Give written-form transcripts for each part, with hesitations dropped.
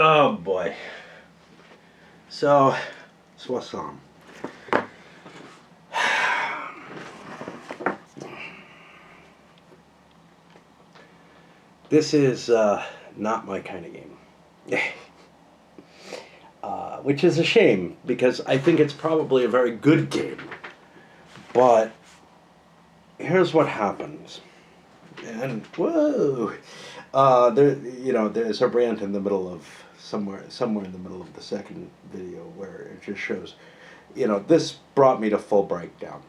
Oh boy. So, Soissons. This is not my kind of game. Which is a shame, because I think it's probably a very good game. But here's what happens. And, whoa! There's a rant in the middle of somewhere in the middle of the second video where it just shows, this brought me to full breakdown.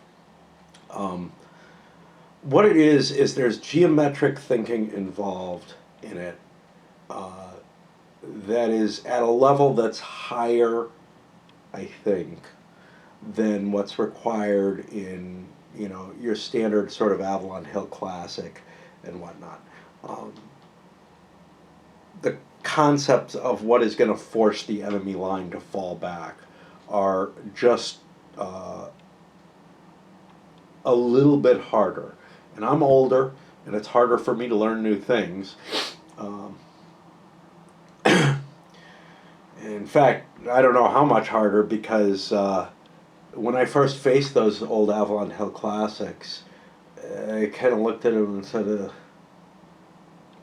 What it is there's geometric thinking involved in it that is at a level that's higher, I think, than what's required in, your standard sort of Avalon Hill Classic and whatnot. The concepts of what is going to force the enemy line to fall back are just a little bit harder. And I'm older, and it's harder for me to learn new things. In fact, I don't know how much harder, because when I first faced those old Avalon Hill Classics, I kind of looked at them and said,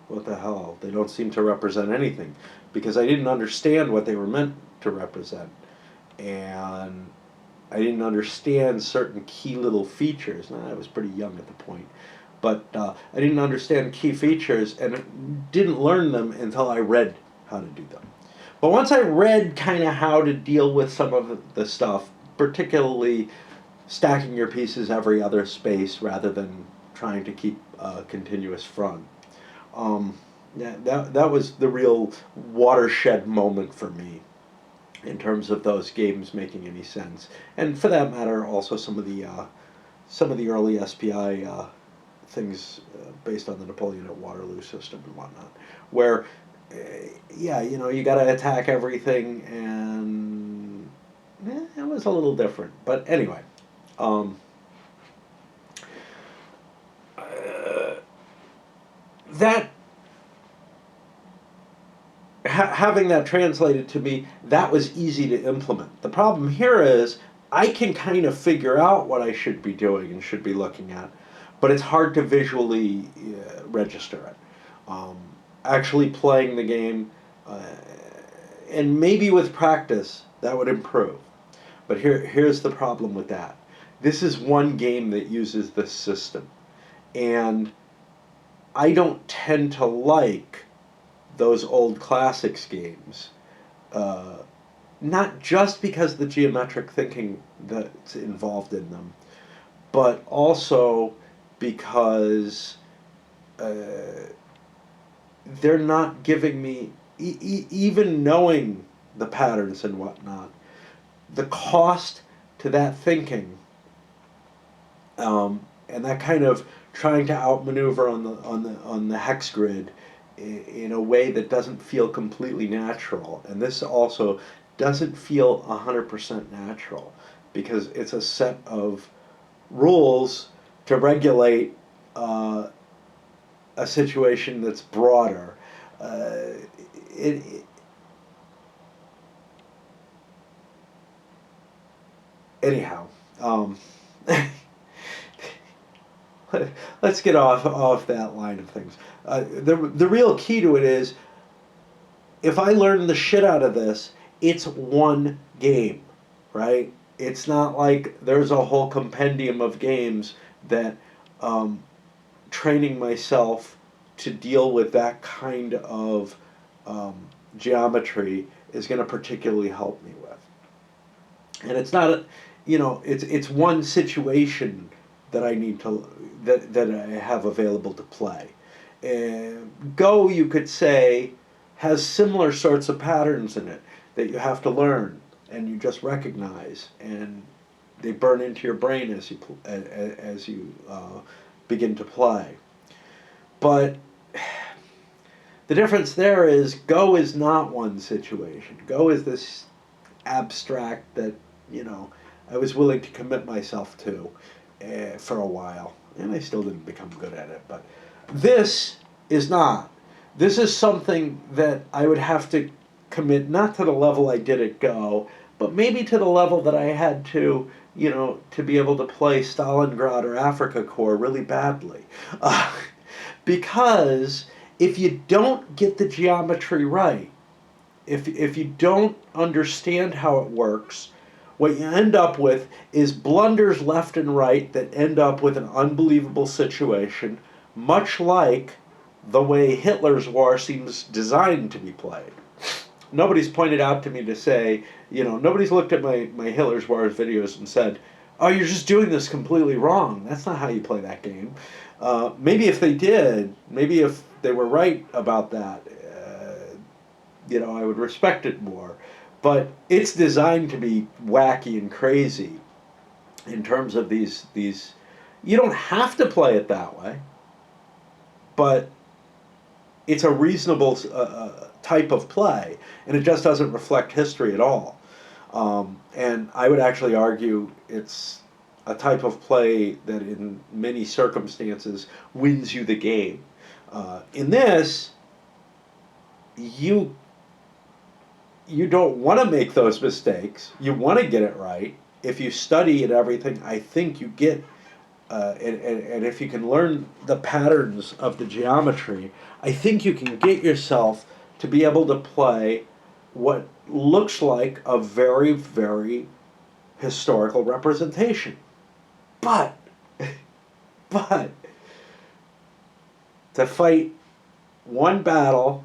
what the hell? They don't seem to represent anything, because I didn't understand what they were meant to represent. And I didn't understand certain key little features. Now, I was pretty young at the point. But I didn't understand key features, and didn't learn them until I read how to do them. But once I read kind of how to deal with some of the stuff, particularly stacking your pieces every other space rather than trying to keep a continuous front, that was the real watershed moment for me in terms of those games making any sense. And for that matter, also some of the early SPI things based on the Napoleon at Waterloo system and whatnot, where you got to attack everything, and it was a little different. But anyway, having that translated to me, that was easy to implement. The problem here is I can kind of figure out what I should be doing and should be looking at, but it's hard to visually register it. Actually playing the game, and maybe with practice, that would improve. But here's the problem with that. This is one game that uses this system, and I don't tend to like those old classics games, not just because of the geometric thinking that's involved in them, but also because they're not giving me, even knowing the patterns and whatnot, the cost to that thinking, and that kind of trying to outmaneuver on the hex grid in a way that doesn't feel completely natural. And this also doesn't feel 100% natural, because it's a set of rules to regulate a situation that's broader. Anyhow, let's get off that line of things. The real key to it is, if I learn the shit out of this, it's one game, right? It's not like there's a whole compendium of games that training myself to deal with that kind of geometry is going to particularly help me with. And it's not, it's one situation that I need to, that I have available to play. Go, you could say, has similar sorts of patterns in it that you have to learn and you just recognize, and they burn into your brain as you begin to play. But the difference there is, Go is not one situation. Go is this abstract that, I was willing to commit myself to for a while, and I still didn't become good at it. But this is not. This is something that I would have to commit, not to the level I did at Go, but maybe to the level that I had to, to be able to play Stalingrad or Africa Corps really badly. Because if you don't get the geometry right, if you don't understand how it works, what you end up with is blunders left and right that end up with an unbelievable situation, much like the way Hitler's war seems designed to be played. Nobody's pointed out to me to say, nobody's looked at my Hitler's Wars videos and said, oh, you're just doing this completely wrong. That's not how you play that game. Maybe if they did, maybe if they were right about that, I would respect it more. But it's designed to be wacky and crazy in terms of these. You don't have to play it that way, but it's a reasonable type of play, and it just doesn't reflect history at all. And I would actually argue it's a type of play that in many circumstances wins you the game. In this, you don't want to make those mistakes. You want to get it right. If you study and everything, I think you get, and if you can learn the patterns of the geometry, I think you can get yourself to be able to play what looks like a very, very historical representation. But to fight one battle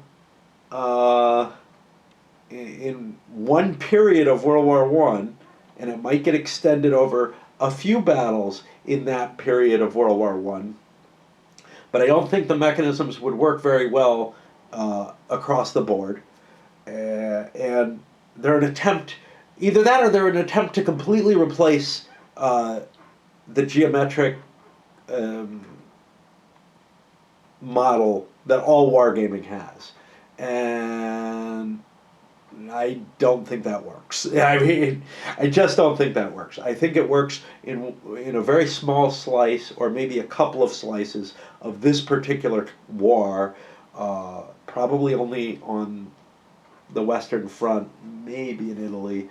in one period of World War One, and it might get extended over a few battles in that period of World War One, but I don't think the mechanisms would work very well across the board. And they're an attempt, either that or they're an attempt to completely replace the geometric model that all wargaming has. And I don't think that works. I just don't think that works. I think it works in a very small slice, or maybe a couple of slices of this particular war, probably only on the Western Front, maybe in Italy,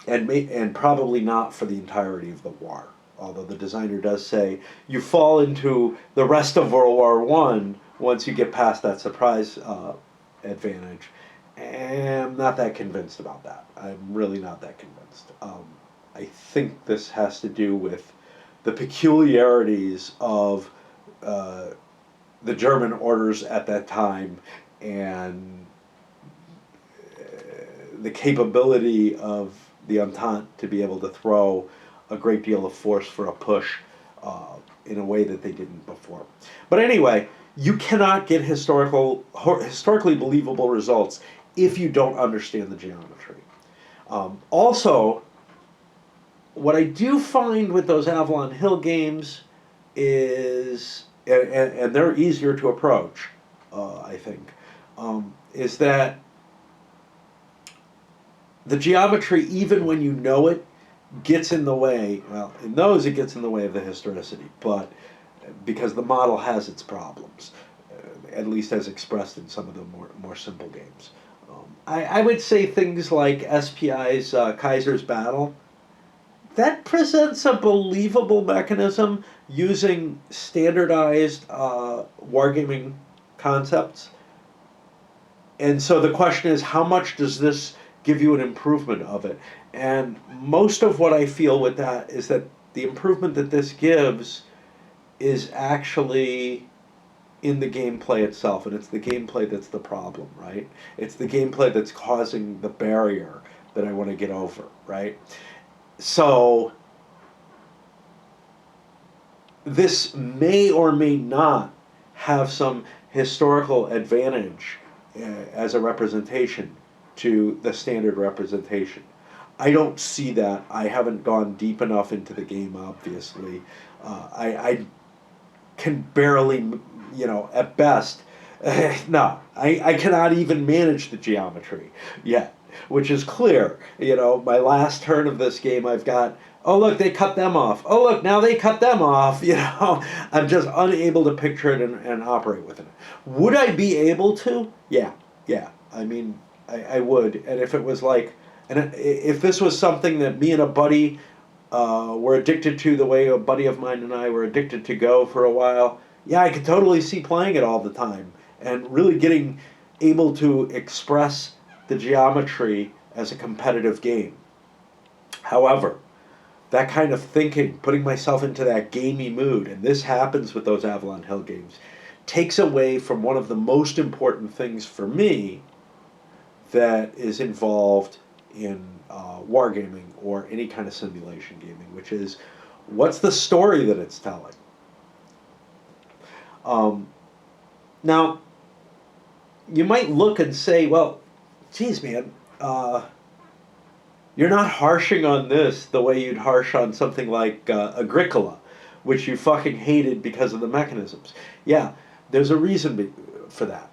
and probably not for the entirety of the war. Although the designer does say you fall into the rest of World War One once you get past that surprise advantage. And I'm not that convinced about that. I'm really not that convinced. I think this has to do with the peculiarities of the German orders at that time, and the capability of the Entente to be able to throw a great deal of force for a push in a way that they didn't before. But anyway, you cannot get historically believable results if you don't understand the geometry. Also, what I do find with those Avalon Hill games is, and they're easier to approach, I think, is that the geometry, even when you know it, gets in the way. Well, in those it gets in the way of the historicity, but because the model has its problems, at least as expressed in some of the more simple games. I would say things like SPI's Kaiser's Battle, that presents a believable mechanism using standardized wargaming concepts. And so the question is, how much does this give you an improvement of it? And most of what I feel with that is that the improvement that this gives is actually in the gameplay itself, and it's the gameplay that's the problem, right? It's the gameplay that's causing the barrier that I want to get over, right? So this may or may not have some historical advantage as a representation to the standard representation. I don't see that. I haven't gone deep enough into the game, obviously. I can barely, at best, no, I cannot even manage the geometry yet, which is clear. My last turn of this game, I've got Oh, look, they cut them off. Oh, look, now they cut them off. I'm just unable to picture it and operate within it. Would I be able to? Yeah, yeah. I mean, I would. And if it was like, if this was something that me and a buddy were addicted to, the way a buddy of mine and I were addicted to Go for a while, yeah, I could totally see playing it all the time and really getting able to express the geometry as a competitive game. However, that kind of thinking, putting myself into that gamey mood, and this happens with those Avalon Hill games, takes away from one of the most important things for me that is involved in wargaming or any kind of simulation gaming, which is what's the story that it's telling? Now, you might look and say, well, geez, man, you're not harshing on this the way you'd harsh on something like Agricola, which you fucking hated because of the mechanisms. Yeah, there's a reason for that.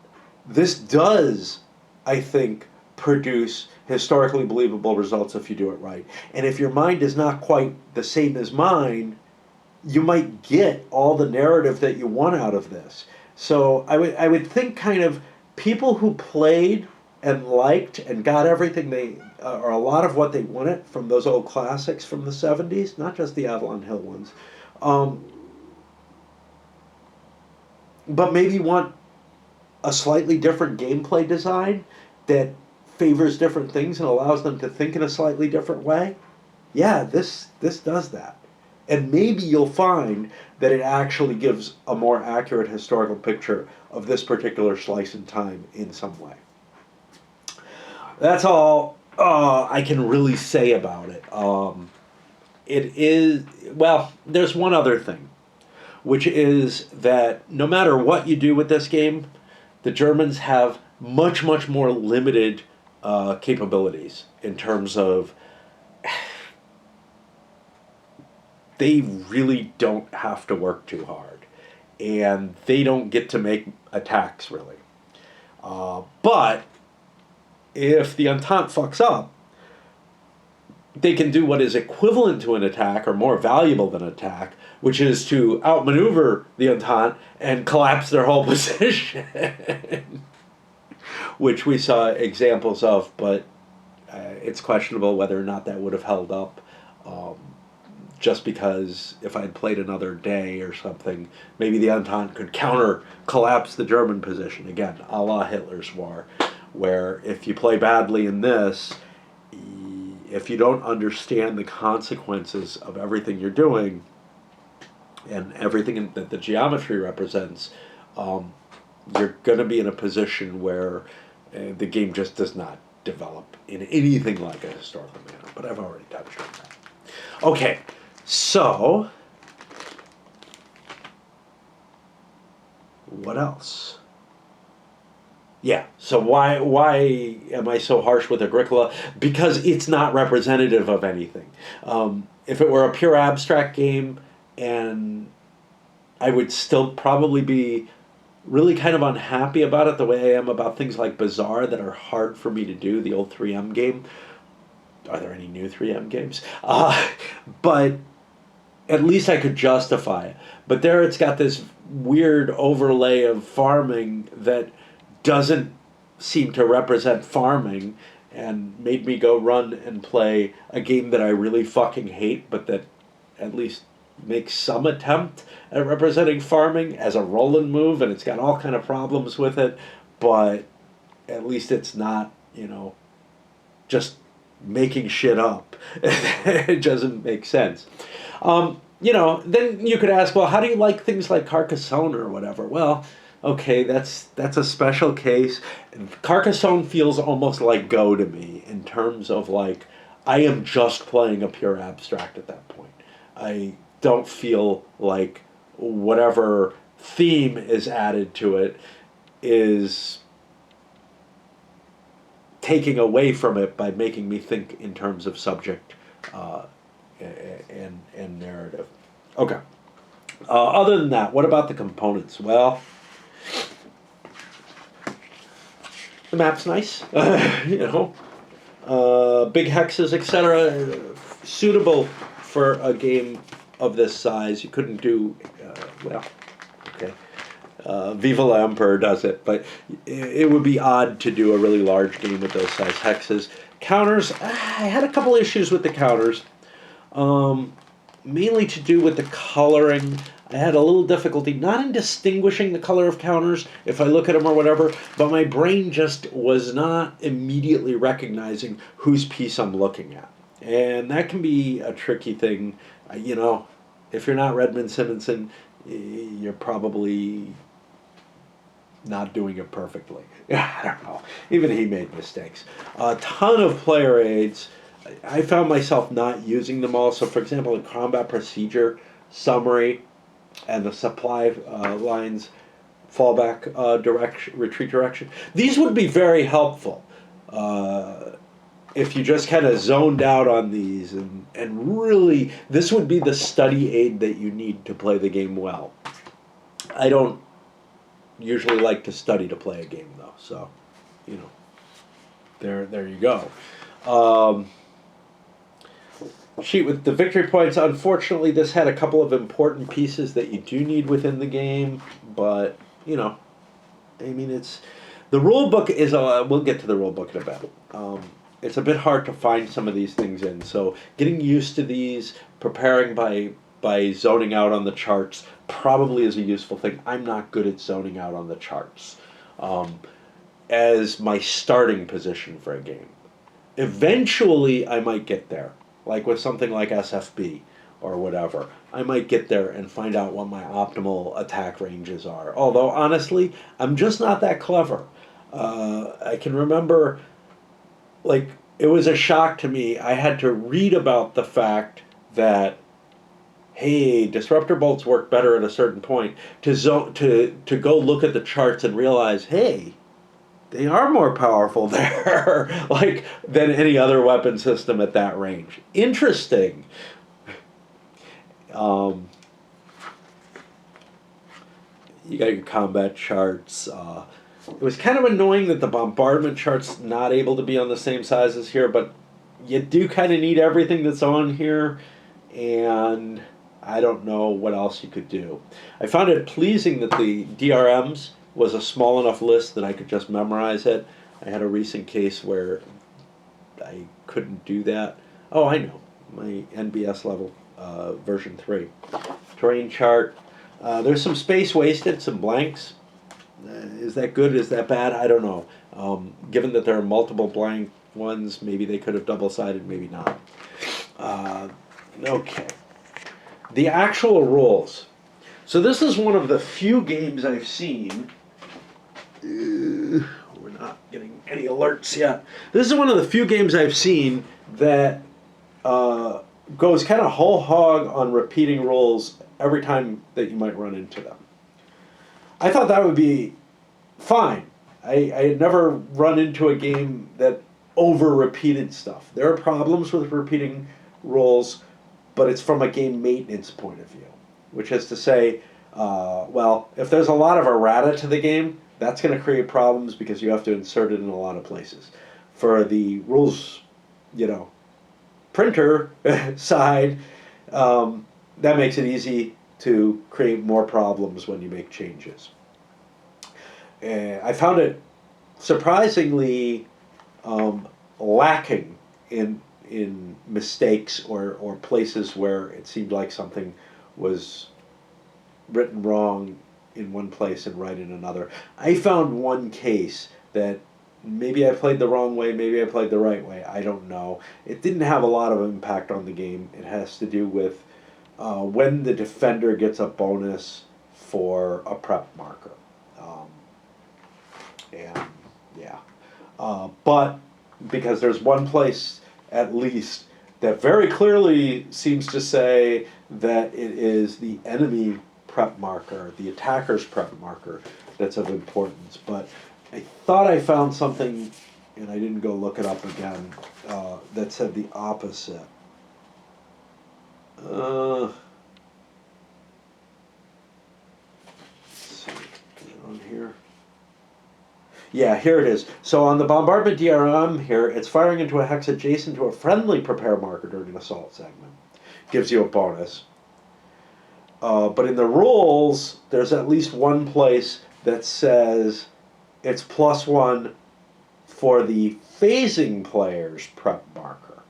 This does, I think, produce historically believable results if you do it right. And if your mind is not quite the same as mine, you might get all the narrative that you want out of this. So I would think kind of people who played and liked and got everything or a lot of what they wanted from those old classics from the 70s, not just the Avalon Hill ones, but maybe want a slightly different gameplay design that favors different things and allows them to think in a slightly different way. Yeah, this does that. And maybe you'll find that it actually gives a more accurate historical picture of this particular slice in time in some way. That's all I can really say about it. It is, well, there's one other thing, which is that no matter what you do with this game, the Germans have much, much more limited capabilities in terms of they really don't have to work too hard, and they don't get to make attacks really. But if the Entente fucks up, they can do what is equivalent to an attack or more valuable than an attack, which is to outmaneuver the Entente and collapse their whole position, which we saw examples of, but it's questionable whether or not that would have held up. Just because if I'd played another day or something, maybe the Entente could collapse the German position. Again, a la Hitler's War, where if you play badly in this, if you don't understand the consequences of everything you're doing and everything that the geometry represents, you're going to be in a position where the game just does not develop in anything like a historical manner. But I've already touched on that. Okay. So, what else? Yeah, so why am I so harsh with Agricola? Because it's not representative of anything. If it were a pure abstract game, and I would still probably be really kind of unhappy about it the way I am about things like Bazaar that are hard for me to do, the old 3M game. Are there any new 3M games? But at least I could justify it. But there it's got this weird overlay of farming that doesn't seem to represent farming and made me go run and play a game that I really fucking hate, but that at least makes some attempt at representing farming as a roll-and move, and it's got all kind of problems with it, but at least it's not, just making shit up. It doesn't make sense. Then you could ask, well, how do you like things like Carcassonne or whatever? Well, okay, that's a special case. Carcassonne feels almost like Go to me in terms of like, I am just playing a pure abstract at that point. I don't feel like whatever theme is added to it is taking away from it by making me think in terms of subject and narrative. Okay. Other than that, what about the components? Well, the map's nice. Big hexes, etc. Suitable for a game of this size. You couldn't do, well, okay. Viva la Emperor does it, but it would be odd to do a really large game with those size hexes. Counters, I had a couple issues with the counters, mainly to do with the coloring. I had a little difficulty, not in distinguishing the color of counters if I look at them or whatever, but my brain just was not immediately recognizing whose piece I'm looking at. And that can be a tricky thing. You know, if you're not Redmond Simonson, you're probably not doing it perfectly. I don't know. Even he made mistakes. A ton of player aids. I found myself not using them all. So, for example, the combat procedure summary and the supply lines fallback direction, retreat direction. These would be very helpful if you just kind of zoned out on these and really, this would be the study aid that you need to play the game well. I don't usually like to study to play a game though, so you know, there you go. Sheet with the victory points. Unfortunately, this had a couple of important pieces that you do need within the game, but you know, I mean, it's the rule book is we'll get to the rule book in a bit. It's a bit hard to find some of these things in, so getting used to these, preparing by zoning out on the charts probably is a useful thing. I'm not good at zoning out on the charts as my starting position for a game. Eventually, I might get there, like with something like SFB or whatever. I might get there and find out what my optimal attack ranges are. Although, honestly, I'm just not that clever. I can remember, like, it was a shock to me. I had to read about the fact that, hey, disruptor bolts work better at a certain point, to go look at the charts and realize, hey, they are more powerful there, like, than any other weapon system at that range. Interesting. You got your combat charts. It was kind of annoying that the bombardment chart's not able to be on the same size as here, but you do kind of need everything that's on here, and I don't know what else you could do. I found it pleasing that the DRMs was a small enough list that I could just memorize it. I had a recent case where I couldn't do that. Oh, I know. My NBS level, version 3. Terrain chart. There's some space wasted, some blanks. Is that good? Is that bad? I don't know. Given that there are multiple blank ones, maybe they could have double-sided, maybe not. Okay. The actual rules. So this is one of the few games I've seen. We're not getting any alerts yet. This is one of the few games I've seen that goes kind of whole hog on repeating rules every time that you might run into them. I thought that would be fine. I had never run into a game that over-repeated stuff. There are problems with repeating rules, but it's from a game maintenance point of view, which is to say, well, if there's a lot of errata to the game, that's going to create problems because you have to insert it in a lot of places. For the rules, you know, printer side, that makes it easy to create more problems when you make changes. I found it surprisingly lacking in mistakes or places where it seemed like something was written wrong in one place and right in another. I found one case that maybe I played the wrong way, maybe I played the right way, I don't know. It didn't have a lot of impact on the game. It has to do with when the defender gets a bonus for a prep marker. And yeah. But because there's one place at least that very clearly seems to say that it is the enemy prep marker, the attacker's prep marker, that's of importance. But I thought I found something, and I didn't go look it up again, that said the opposite. Let's see, is it on here? Yeah, here it is. So on the bombardment DRM here, it's firing into a hex adjacent to a friendly prepare marker during an assault segment. gives you a bonus. But in the rules, there's at least one place that says it's +1 for the phasing player's prep marker.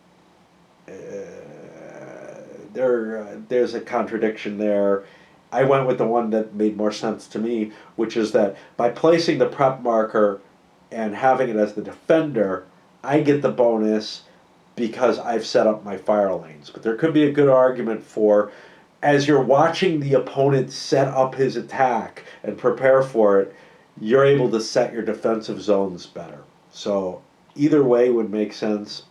There's a contradiction there. I went with the one that made more sense to me, which is that by placing the prep marker and having it as the defender, I get the bonus because I've set up my fire lanes. But there could be a good argument for, as you're watching the opponent set up his attack and prepare for it, you're able to set your defensive zones better. So either way would make sense.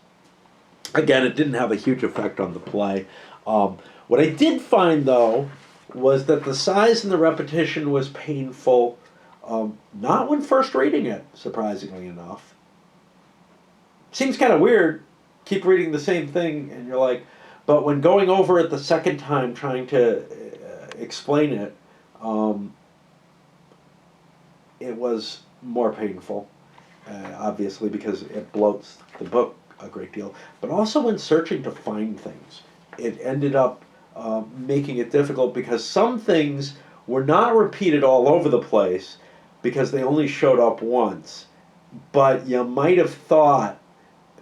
Again, it didn't have a huge effect on the play. What I did find, though, was that the size and the repetition was painful, not when first reading it, surprisingly enough. Seems kind of weird, keep reading the same thing, and you're like, but when going over it the second time, trying to explain it, it was more painful, obviously, because it bloats the book a great deal. But also when searching to find things, it ended up making it difficult because some things were not repeated all over the place because they only showed up once. But you might have thought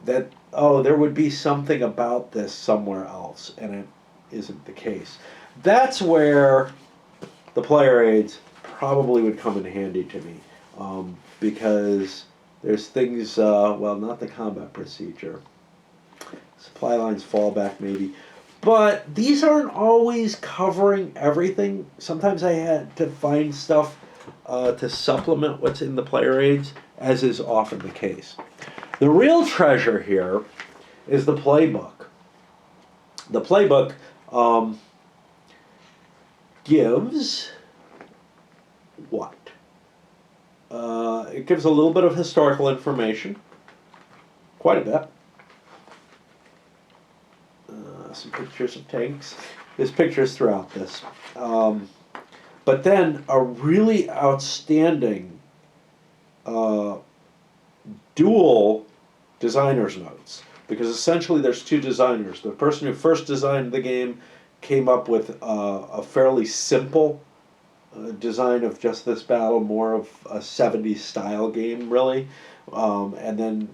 that, oh, there would be something about this somewhere else, and it isn't the case. That's where the player aids probably would come in handy to me, because there's things, well, not the combat procedure, supply lines, fallback maybe, but these aren't always covering everything. Sometimes I had to find stuff to supplement what's in the player aids, as is often the case. The real treasure here is the playbook. The playbook gives what? It gives a little bit of historical information, quite a bit. Some pictures of tanks. There's pictures throughout this. But then a really outstanding dual designer's notes. Because essentially there's two designers. The person who first designed the game came up with a fairly simple design of just this battle, more of a 70s style game, really. And then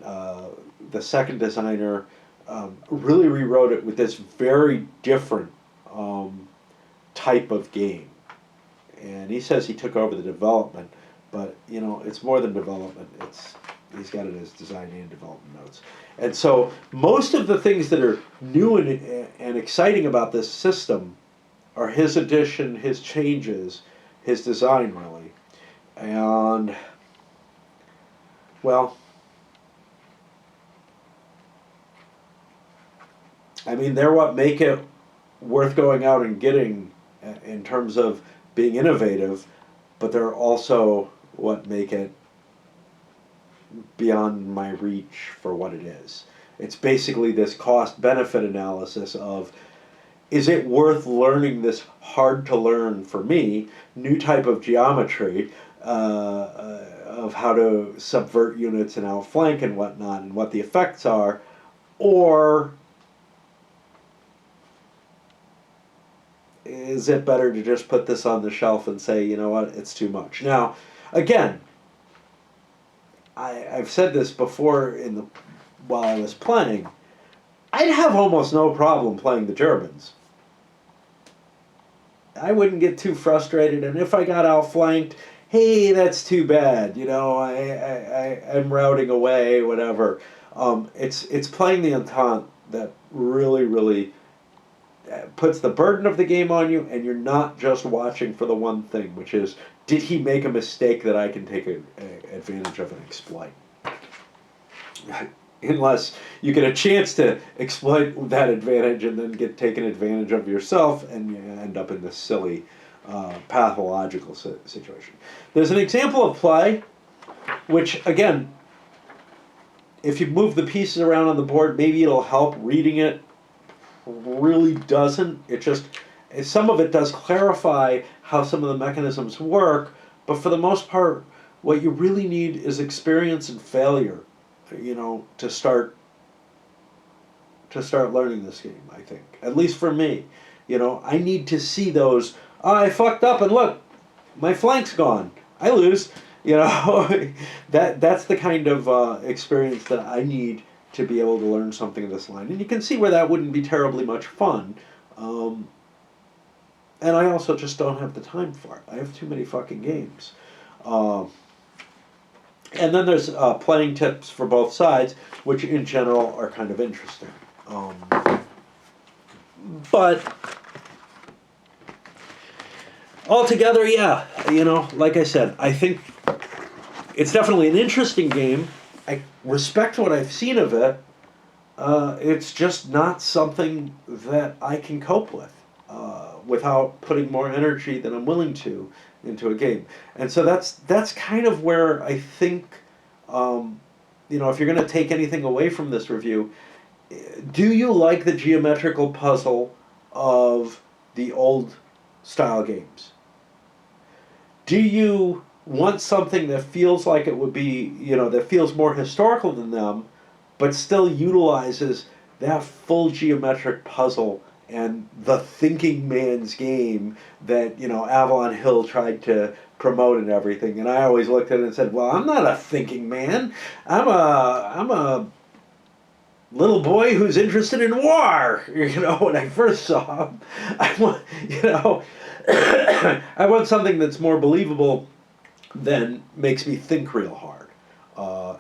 the second designer really rewrote it with this very different type of game. And he says he took over the development, but you know, it's more than development. He's got it as design and development notes. And so most of the things that are new and exciting about this system are his addition, his changes, his design, really. And, well, I mean, they're what make it worth going out and getting in terms of being innovative, but they're also what make it beyond my reach for what it is. It's basically this cost-benefit analysis of, is it worth learning this hard-to-learn, for me, new type of geometry of how to subvert units and outflank and whatnot and what the effects are, or is it better to just put this on the shelf and say, you know what, it's too much? Now, again, I've said this before while I was playing, I'd have almost no problem playing the Germans. I wouldn't get too frustrated, and if I got outflanked, hey, that's too bad. You know, I'm routing away, whatever. It's playing the Entente that really puts the burden of the game on you, and you're not just watching for the one thing, which is, did he make a mistake that I can take advantage of and exploit? Unless you get a chance to exploit that advantage and then get taken advantage of yourself, and you end up in this silly pathological situation. There's an example of play, which, again, if you move the pieces around on the board, maybe it'll help. Reading it really doesn't. It just, some of it does clarify how some of the mechanisms work, but for the most part, what you really need is experience and failure, you know, to start to start learning this game, I think. At least for me. You know, I need to see those, oh, I fucked up and look, my flank's gone. I lose. You know, that's the kind of experience that I need to be able to learn something of this line. And you can see where that wouldn't be terribly much fun. And I also just don't have the time for it. I have too many fucking games. And then there's playing tips for both sides, which in general are kind of interesting. But altogether, yeah, you know, like I said, I think it's definitely an interesting game. I respect what I've seen of it. It's just not something that I can cope with without putting more energy than I'm willing to into a game. And so that's kind of where I think, you know, if you're going to take anything away from this review, do you like the geometrical puzzle of the old style games? Do you want something that feels like it would be, you know, that feels more historical than them, but still utilizes that full geometric puzzle and the thinking man's game that, you know, Avalon Hill tried to promote and everything? And I always looked at it and said, well, I'm not a thinking man. I'm a little boy who's interested in war. You know, when I first saw him, I want, you know, I want something that's more believable than makes me think real hard.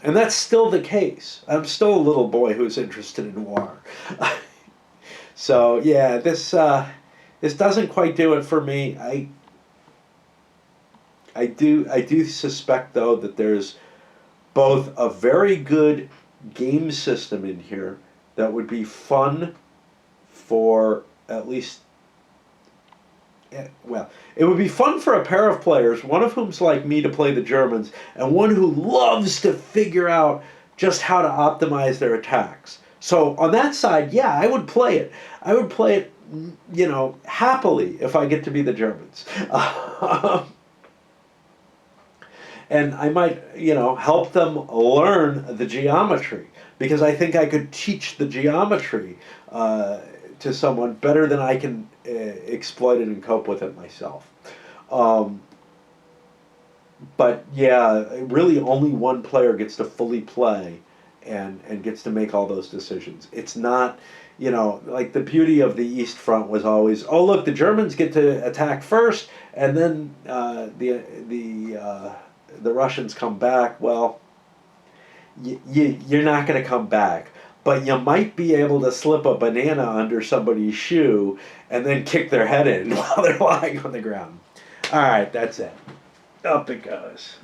And that's still the case. I'm still a little boy who's interested in war. So yeah, this doesn't quite do it for me. I do suspect though that there's both a very good game system in here that would be fun for at least, well, it would be fun for a pair of players, one of whom's like me to play the Germans, and one who loves to figure out just how to optimize their attacks. So on that side, yeah, I would play it. I would play it, you know, happily if I get to be the Germans. And I might, you know, help them learn the geometry, because I think I could teach the geometry to someone better than I can exploit it and cope with it myself. But yeah, really only one player gets to fully play and gets to make all those decisions. It's not, you know, like the beauty of the East Front was always, oh look, the Germans get to attack first, and then the Russians come back. Well, you're not going to come back, but you might be able to slip a banana under somebody's shoe and then kick their head in while they're lying on the ground. All right, that's it. Up it goes.